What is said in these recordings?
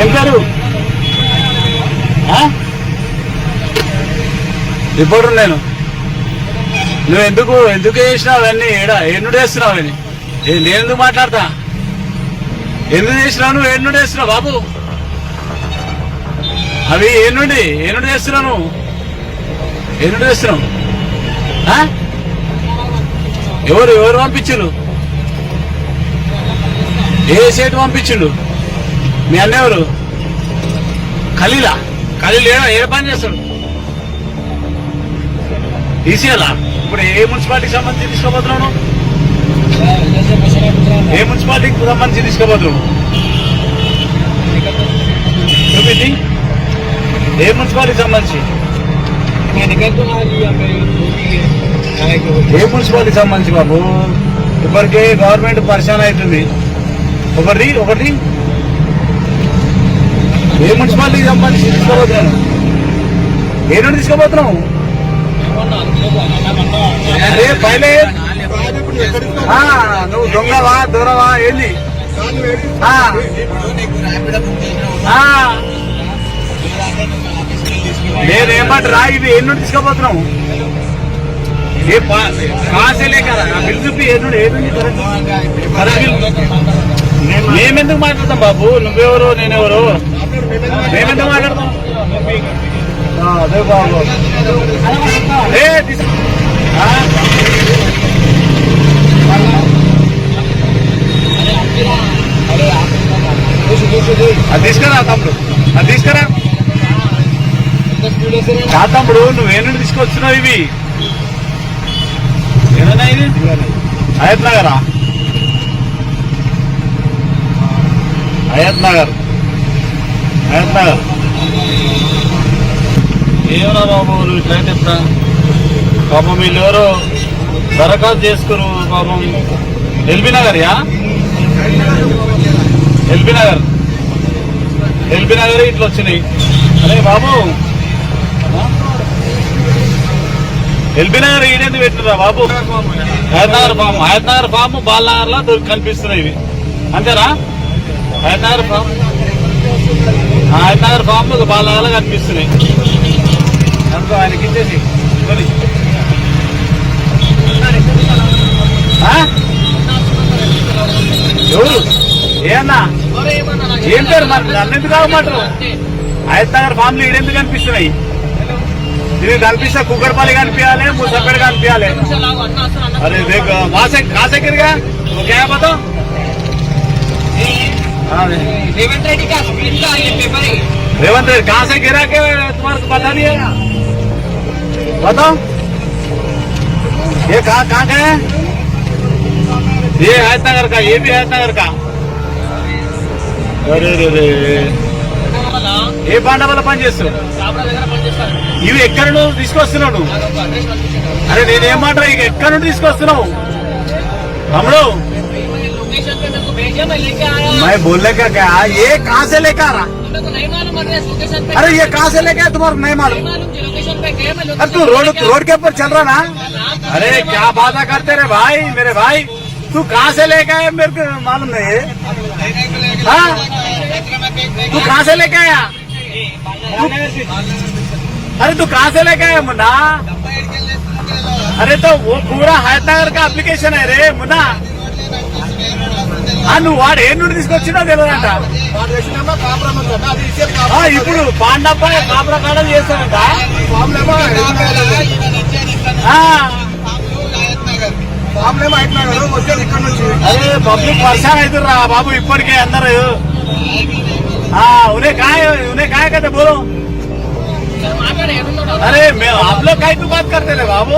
ఏం పేరు? రిపోర్టర్ నేను. నువ్వు ఎందుకు చేసినావు అవన్నీ? ఎన్నుడు వేస్తున్నావు అని నేను ఎందుకు మాట్లాడతా? ఎందుకు చేసినావు నువ్వు? ఎన్నుడు వేస్తున్నావు బాబు? అవి ఎన్నుడు చేస్తున్నావు నువ్వు? ఎన్నుడు వేస్తున్నావు? ఎవరు పంపించిండు? ఏ సేటు పంపించిండు? మీ అన్న ఎవరు? ఖలీల్ ఏ పని చేస్తాడు? ఈసీఎలా? ఇప్పుడు ఏ మున్సిపాలిటీకి సంబంధించి తీసుకోబోతున్నావు? ఏ మున్సిపాలిటీకి సంబంధించి తీసుకోబోతున్నావు? చూపించి ఏ మున్సిపాలిటీకి సంబంధించి? ఏ మున్సిపాలిటీకి సంబంధించి బాబు? ఇప్పటికే గవర్నమెంట్ పరిశాన్ అవుతుంది. ఒకటి ఏ మున్సిపాలిటీకి సంబంధించి తీసుకోబోతున్నాను? ఏ నుండి తీసుకోబోతున్నావు? అరే పైలే నువ్వు దొంగవా దూరవా ఏంది? నేనేమంటారా? ఇవి ఏ నుండి తీసుకోబోతున్నావు? ఏ కాసేలే కదా బిల్ చూపి. ఏ నుండి మేమెందుకు మాట్లాడతాం బాబు? నువ్వెవరు నేనెవరు? మేమెందుకు మాట్లాడతాం? అదే బాబు అది తీసుకురా తమ్ముడు, అది తీసుకురా. కా తమ్ముడు నువ్వే నుండి తీసుకొచ్చున్నావు ఇవి? ఏదన్నా ఇది హయత్ నగరా? హయత్ నగర్ ఏమన్నా బాబు నువ్వు ఇట్లయితే ఎట్లా? పాపం వీళ్ళు ఎవరో దరఖాస్తు చేసుకురు పాపం. ఎల్బీ నగర్ ఇట్లా వచ్చినాయి. అరే బాబు ఎల్బీ నగర్ ఈడెందుకు పెట్టినరా బాబు? హయత్ నగర్ ఫామ్ బాలనగర్ లా కనిపిస్తున్నాయి ఇవి, అంతేనా? హయత్ నగర్ ఫామ్ బాలనగర్ లా కనిపిస్తున్నాయి అనుకో. ఆయనకి ఇచ్చేసి ఎవరు ఏమన్నా ఏం పేరు? మరి నన్నెందుకు కావమంటారు? హయత్ నగర్ ఫామ్ లో ఈడెందుకు కనిపిస్తున్నాయి? ఇది కనిపిస్తే కుక్కడపల్లి కనిపించాలి, ముసపేట కనిపించాలి. अरे देख वहां से कहाँ से गिर गया? वो क्या है बताओ? रेवंत रेड्डी का पेपर है। रेवंत रेड्डी कहाँ से गिरा के तुम्हारे को बता दिया? बताओ ये कहाँ का है? ये हयत नगर का, ये भी हयत नगर का. अरे रे ఏ బాండ వల్ల పని చేస్తావు? ఇవి ఎక్కడి నుండి తీసుకొస్తున్నావు నువ్వు? అరే నేనేమంటా, ఇక ఎక్కడి నుండి తీసుకొస్తున్నావు తమ్ముడు? मैं बोलने का क्या? ये कहाँ से लेकर आ रहा? अरे ये कहाँ से लेके आया? तुम्हारा नहीं मालूम? अरे तू रोड के ऊपर चल रहा ना? अरे क्या बात करते रे भाई, मेरे भाई तू कहाँ से लेके आया? मेरे को मालूम नहीं है. हाँ तू कहाँ से लेके आया? अरे तू कहाँ से लेके आया मुन्ना? अरे तो वो पूरा हयत नगर का अप्लिकेशन है रे मुन्ना. నువ్వు వాడు ఏ నుండి తీసుకొచ్చినా తెలియదంట. ఇప్పుడు పాండప్పని కాపురా కాడ చేస్తానంట. అరే పబ్లిక్ పరేషాన్ అవుతుర్రా బాబు ఇప్పటికే అందరు. उन्हें काय कहते बोलो? अरे आप लोग काय तू बात करते रे बाबू?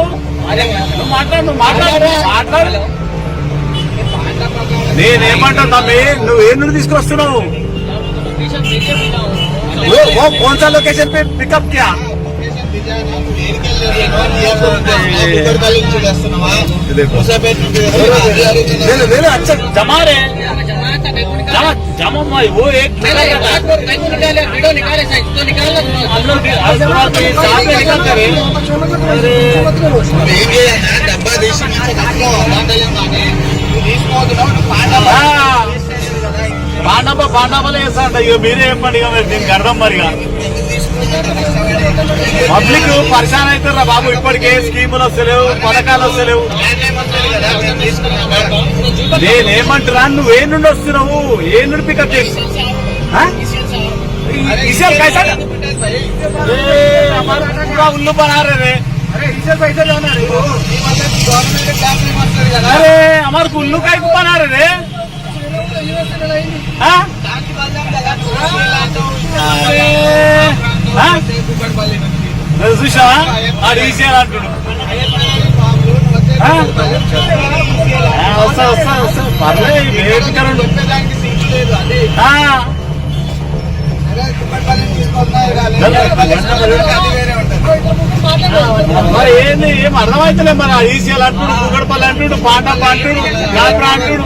మాట్లాడు. నేనేమంటా తమ్మి, నువ్వు ఏ నుండి తీసుకొస్తున్నావు? कौन सा लोकेशन पे पिकअप किया? अच्छा जमा रे जमा वो एक బాండాబాలే చేస్తా అంట. ఇక మీరే చెప్పండి, ఇక మీరు దీనికి అర్థం మరిగా. పబ్లిక్ పరిశాన్ అవుతారా బాబు, ఇప్పటికే స్కీములు వస్తలేవు, పథకాలు వస్తలేవు. నేనేమంటున్నా, నువ్వు ఏ నుండి వస్తున్నావు, ఏ నుండి పికప్ చేసి ఉల్లు పనారే. अरे हमारे कुल्लू का ही बना रहे చూసా అంటున్నాడు. వస్తా వస్తా వస్తా పర్లేదు. మరి ఏంది, ఏం అర్థమైతలే. మరి ఈసీఎల్ అంటుడు, కుగడపల్లి అంటుడు, పాండప్ప అంటుడు, గాత్రా అంటుడు.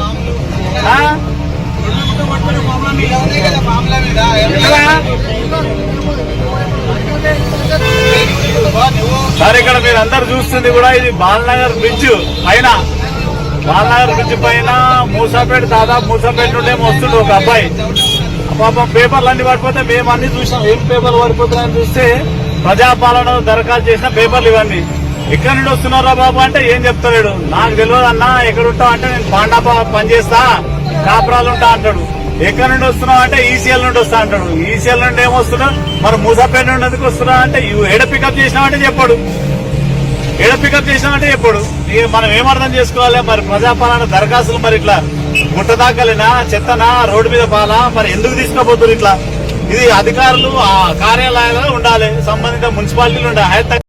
సార్ ఇక్కడ మీరు అందరు చూస్తుంది కూడా ఇది బాలనగర్ బ్రిడ్జ్ పైన, బాలనగర్ బ్రిడ్జ్ పైన మూసాపేట, దాదాపు మూసాపేట నుండి వస్తుండే ఒక అబ్బాయి. పాపం పేపర్లు అన్ని పడిపోతే మేము అన్ని చూసాం. ఏం పేపర్లు పడిపోతున్నాయని చూస్తే ప్రజాపాలన దరఖాస్తు చేసిన పేపర్లు ఇవన్నీ. ఎక్కడి నుండి వస్తున్నారా బాబు అంటే ఏం చెప్తాడు. నాకు తెలియదు అన్నా, ఎక్కడ ఉంటావు అంటే నేను పాండాపా పనిచేస్తా, కాపురాలు ఉంటా అంటాడు. ఎక్కడి నుండి వస్తున్నావు అంటే ఈసీఎల్ నుండి వస్తా అంటాడు. ఈసీఎల్ నుండి ఏమొస్తున్నావు, మరి మూసాపేట నుండి ఎందుకు వస్తున్నావు అంటే ఏడ పికప్ చేసినావంటే చెప్పాడు, ఏడ పికప్ చేసినామంటే చెప్పాడు. ఇక మనం ఏమర్థం చేసుకోవాలి. మరి ప్రజాపాలన దరఖాస్తులు మరి ఇట్లా గుట్టదాకలేనా, చెత్తనా, రోడ్డు మీద పాలా, మరి ఎందుకు తీసుకోబోతున్నారు ఇట్లా? ఇది అధికారులు ఆ కార్యాలయాల్లో ఉండాలి, సంబంధిత మున్సిపాలిటీలు ఉండాలి.